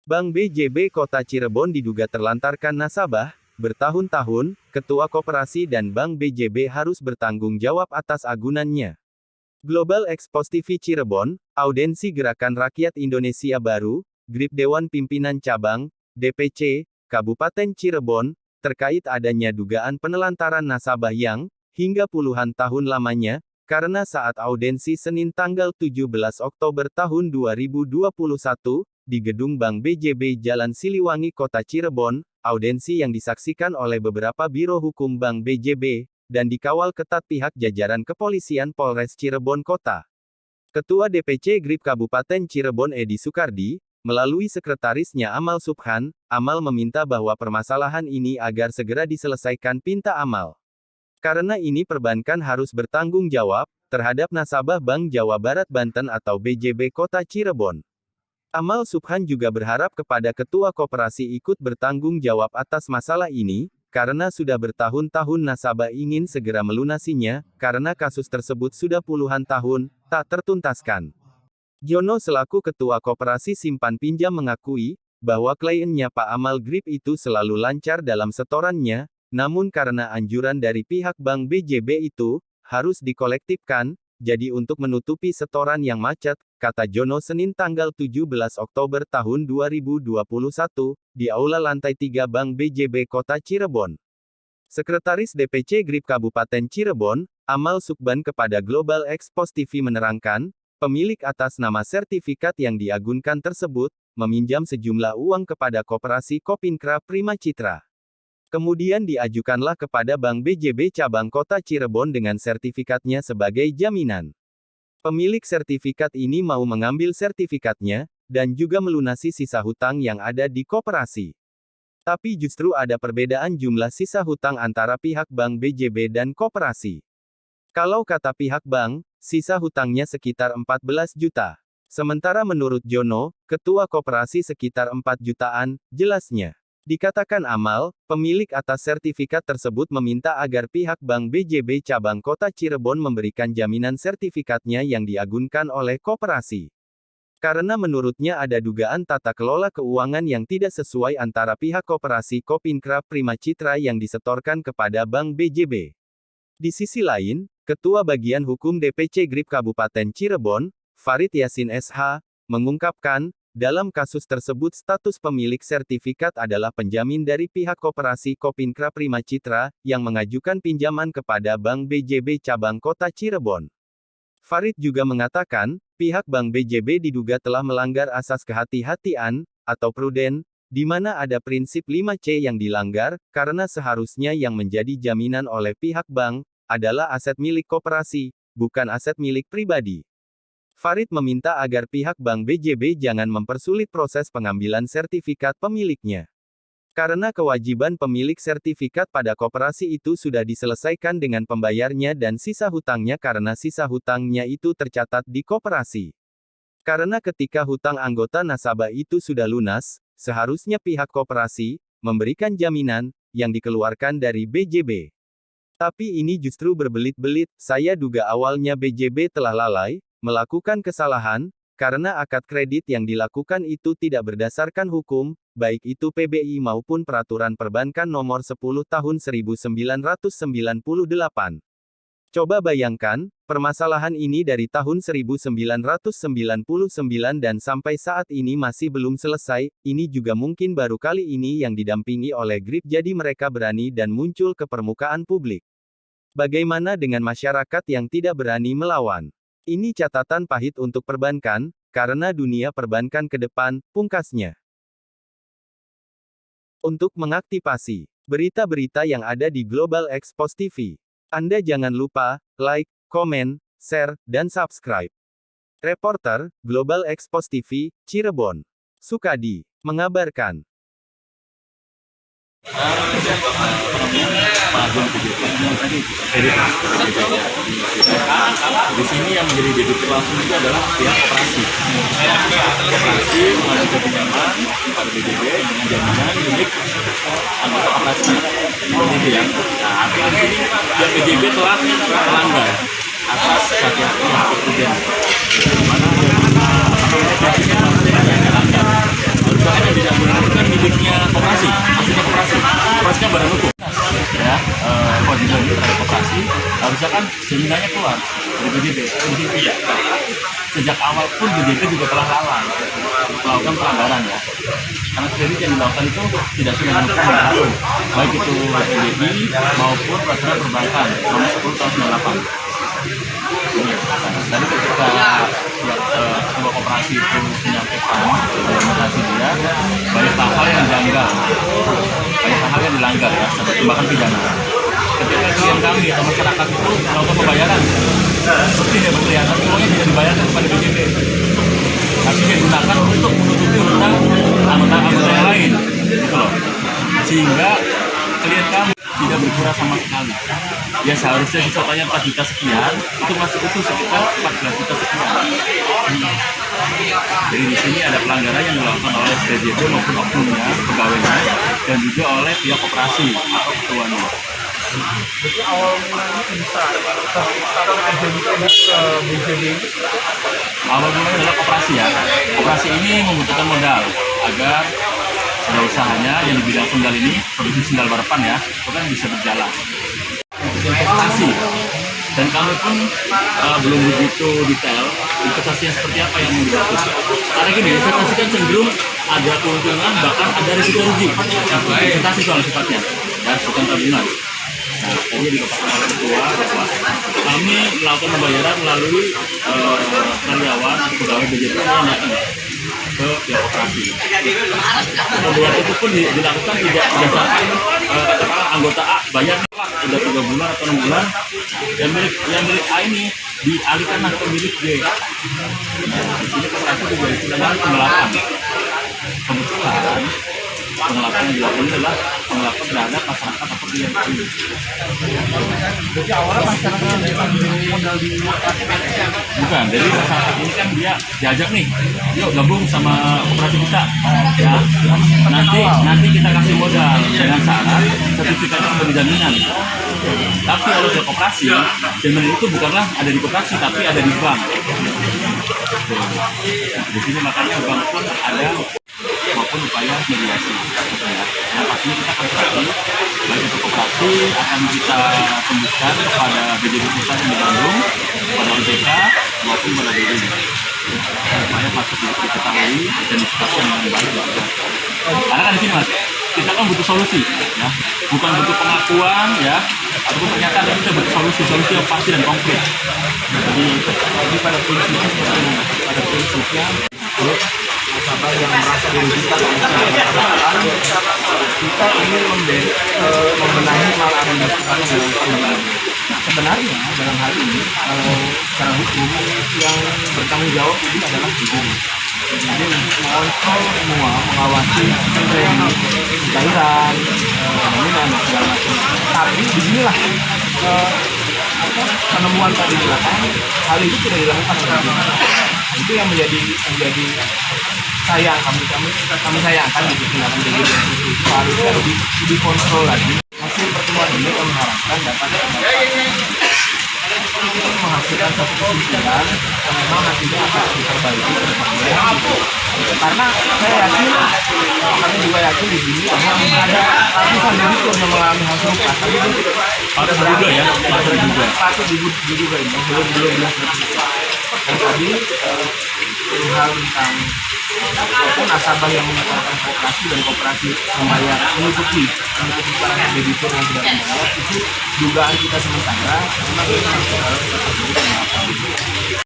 Bank BJB Kota Cirebon diduga terlantarkan nasabah. Bertahun-tahun, Ketua Koperasi dan Bank BJB harus bertanggung jawab atas agunannya. Global Expos TV Cirebon, Audensi Gerakan Rakyat Indonesia Baru, GRIP Dewan Pimpinan Cabang, DPC, Kabupaten Cirebon, terkait adanya dugaan penelantaran nasabah yang, hingga puluhan tahun lamanya, karena saat audensi Senin tanggal 17 Oktober tahun 2021, di Gedung Bank BJB Jalan Siliwangi Kota Cirebon, audensi yang disaksikan oleh beberapa biro hukum Bank BJB, dan dikawal ketat pihak jajaran kepolisian Polres Cirebon Kota. Ketua DPC GRIP Kabupaten Cirebon Edi Sukardi, melalui sekretarisnya Amal Subhan, Amal meminta bahwa permasalahan ini agar segera diselesaikan pinta Amal. Karena ini perbankan harus bertanggung jawab, terhadap nasabah Bank Jawa Barat Banten atau BJB Kota Cirebon. Amal Subhan juga berharap kepada Ketua Koperasi ikut bertanggung jawab atas masalah ini, karena sudah bertahun-tahun nasabah ingin segera melunasinya, karena kasus tersebut sudah puluhan tahun, tak tertuntaskan. Jono selaku Ketua Koperasi Simpan Pinjam mengakui, bahwa kliennya Pak Amal GRIP itu selalu lancar dalam setorannya, namun karena anjuran dari pihak Bank BJB itu, harus dikolektifkan, jadi untuk menutupi setoran yang macet, kata Jono Senin tanggal 17 Oktober tahun 2021, di Aula Lantai 3 Bank BJB Kota Cirebon. Sekretaris DPC GRIP Kabupaten Cirebon, Amal Sukban kepada Global Expos TV menerangkan, pemilik atas nama sertifikat yang diagunkan tersebut, meminjam sejumlah uang kepada Koperasi Kopinkra Prima Citra. Kemudian diajukanlah kepada Bank BJB Cabang Kota Cirebon dengan sertifikatnya sebagai jaminan. Pemilik sertifikat ini mau mengambil sertifikatnya, dan juga melunasi sisa hutang yang ada di koperasi. Tapi justru ada perbedaan jumlah sisa hutang antara pihak Bank BJB dan koperasi. Kalau kata pihak bank, sisa hutangnya sekitar 14 juta. Sementara menurut Jono, Ketua Koperasi sekitar 4 jutaan, jelasnya. Dikatakan Amal, pemilik atas sertifikat tersebut meminta agar pihak Bank BJB Cabang Kota Cirebon memberikan jaminan sertifikatnya yang diagunkan oleh koperasi. Karena menurutnya ada dugaan tata kelola keuangan yang tidak sesuai antara pihak Koperasi Kopinkra Prima Citra yang disetorkan kepada Bank BJB. Di sisi lain, Ketua Bagian Hukum DPC GRIP Kabupaten Cirebon, Farid Yasin SH, mengungkapkan, dalam kasus tersebut status pemilik sertifikat adalah penjamin dari pihak Koperasi Kopinkra Prima Citra, yang mengajukan pinjaman kepada Bank BJB Cabang Kota Cirebon. Farid juga mengatakan, pihak Bank BJB diduga telah melanggar asas kehati-hatian, atau pruden, di mana ada prinsip 5C yang dilanggar, karena seharusnya yang menjadi jaminan oleh pihak bank, adalah aset milik koperasi, bukan aset milik pribadi. Farid meminta agar pihak Bank BJB jangan mempersulit proses pengambilan sertifikat pemiliknya. Karena kewajiban pemilik sertifikat pada koperasi itu sudah diselesaikan dengan pembayarnya dan sisa hutangnya karena sisa hutangnya itu tercatat di koperasi. Karena ketika hutang anggota nasabah itu sudah lunas, seharusnya pihak koperasi memberikan jaminan yang dikeluarkan dari BJB. Tapi ini justru berbelit-belit, saya duga awalnya BJB telah lalai, melakukan kesalahan, karena akad kredit yang dilakukan itu tidak berdasarkan hukum, baik itu PBI maupun Peraturan Perbankan Nomor 10 Tahun 1998. Coba bayangkan, permasalahan ini dari tahun 1999 dan sampai saat ini masih belum selesai, ini juga mungkin baru kali ini yang didampingi oleh GRIP jadi mereka berani dan muncul ke permukaan publik. Bagaimana dengan masyarakat yang tidak berani melawan? Ini catatan pahit untuk perbankan, karena dunia perbankan ke depan, pungkasnya. Untuk mengaktifasi berita-berita yang ada di Global Expos TV, Anda jangan lupa like, komen, share, dan subscribe. Reporter, Global Expos TV, Cirebon, Sukadi, mengabarkan. Di sini yang menjadi debitur langsung itu adalah pihak koperasi. Koperasi mengajukan pinjaman kepada BJB dengan jaminan milik anggota koperasi. Itu ya. Nah, artinya di sini pihak BJB telah melanggar asas hati-hati atau prudent. Di mana pihak BJB melanggar. Misalnya di asasnya badan hukum ya, kewajiban itu terhadap koperasi harusnya kan jaminannya keluar dari BJB. Ini tidak. Sejak awal pun BJB juga telah lalai melakukan pelanggaran ya, karena kredit yang dilakukan itu tidak sesuai dengan hukum dan aturan, baik itu BJB maupun peraturan perbankan nomor 10 tahun 98. Tadi ketika ketua koperasi itu menyampaikan argumentasi dia, banyak hal yang dilanggar, ya, sampai tindakan pidana. Ketika klien kami atau masyarakat itu melakukan pembayaran, seperti dia kelihatan uangnya tidak dibayarkan kepada BJB, tapi dia gunakan untuk menutupi hutang anggota yang lain, gitu loh. Sehingga klien kami tidak berkurang sama sekali. Ya seharusnya sisanya 4 juta sekian, itu masih utuh sekitar 14 juta sekian. Jadi di sini ada pelanggaran yang dilakukan oleh BJB maupun oknumnya, pegawainya, dan juga oleh pihak koperasi atau ketuanya. Jadi awal mulanya bisa BJB ini? Awal mulanya adalah koperasi ya. Koperasi ini membutuhkan modal agar usahanya yang di bidang sendal ini, produksi sendal barapan ya, itu kan bisa berjalan. Untuk investasi, dan kami pun belum begitu detail investasi yang seperti apa yang dilakukan. Karena gini, investasi kan cenderung ada keuntungan, bahkan ada risiko rugi. Investasi soal sifatnya, ya, bukan tabungan. Nah, tadi dipaparkan oleh ketua bahwa kami melakukan pembayaran melalui karyawan atau pegawai BJB yang datang ke pihak koperasi. Pembayaran itu pun dilakukan tidak berdasarkan katakanlah anggota A bayar nih Pak, udah 3 bulan atau 6 bulan, yang milik A ini dialihkan ke milik B. Nah, di sini koperasi juga istilahnya penggelapan. Kebetulan penggelapan yang dilakukan adalah penggelapan terhadap masyarakat atau klien kami. Jadi awalnya masyarakat yang modal di Bukan, jadi masyarakat ini kan dia diajak nih, yuk gabung sama koperasi kita. Ya, nanti kita kasih modal dengan syarat sertifikatnya menjadi jaminan. Tapi kalau ke koperasi, jaminan itu bukanlah ada di koperasi, tapi ada di bank. Di sini makanya bank pun ada maupun upaya mediasi. Nah, pastinya kita akan serahkan baik itu koperasi akan kita tembuskan kepada BJB Pusat yang di Bandung, kepada OJK maupun pada BJB. Supaya patut diketahui dan disikapi dengan baik. Karena kan di sini Mas, kita kan butuh solusi, ya, bukan butuh pengakuan, ya, ataupun pernyataan, tapi kita butuh solusi yang pasti dan konkret. Jadi pada prinsipnya seperti ini, pada prinsipnya nasabah yang merasa dirugikan oleh perusahaan, kita ingin membenahi maladministrasi dalam perusahaan. Nah, sebenarnya dalam hal ini kalau secara hukum yang bertanggung jawab ini adalah BJB. Jadi mengontrol semua, mengawasi cairan, jaminan dan segala macam. Tapi disinilah penemuan tadi di lapangan, hal itu tidak dilakukan oleh BJB. Itu yang menjadi sayang kami sayangkan di tindakan BJB itu. Harusnya lebih kontrol lagi. Hasil pertemuan ini kami harapkan dapat menghasilkan satu kesimpulan yang memang nantinya akan diperbaiki ke depannya. Karena saya yakin, kami juga yakin di sini bahwa ada ratusan debitur yang mengalami hal serupa. Tapi itu Patut diduga ya, patut diduga ini belum dan tadi hal tentang ataupun nasabah yang menyatakan koperasi dan koperasi membayar menutupi para debitur yang tidak dibayar, itu dugaan kita sementara karena kita harus tetap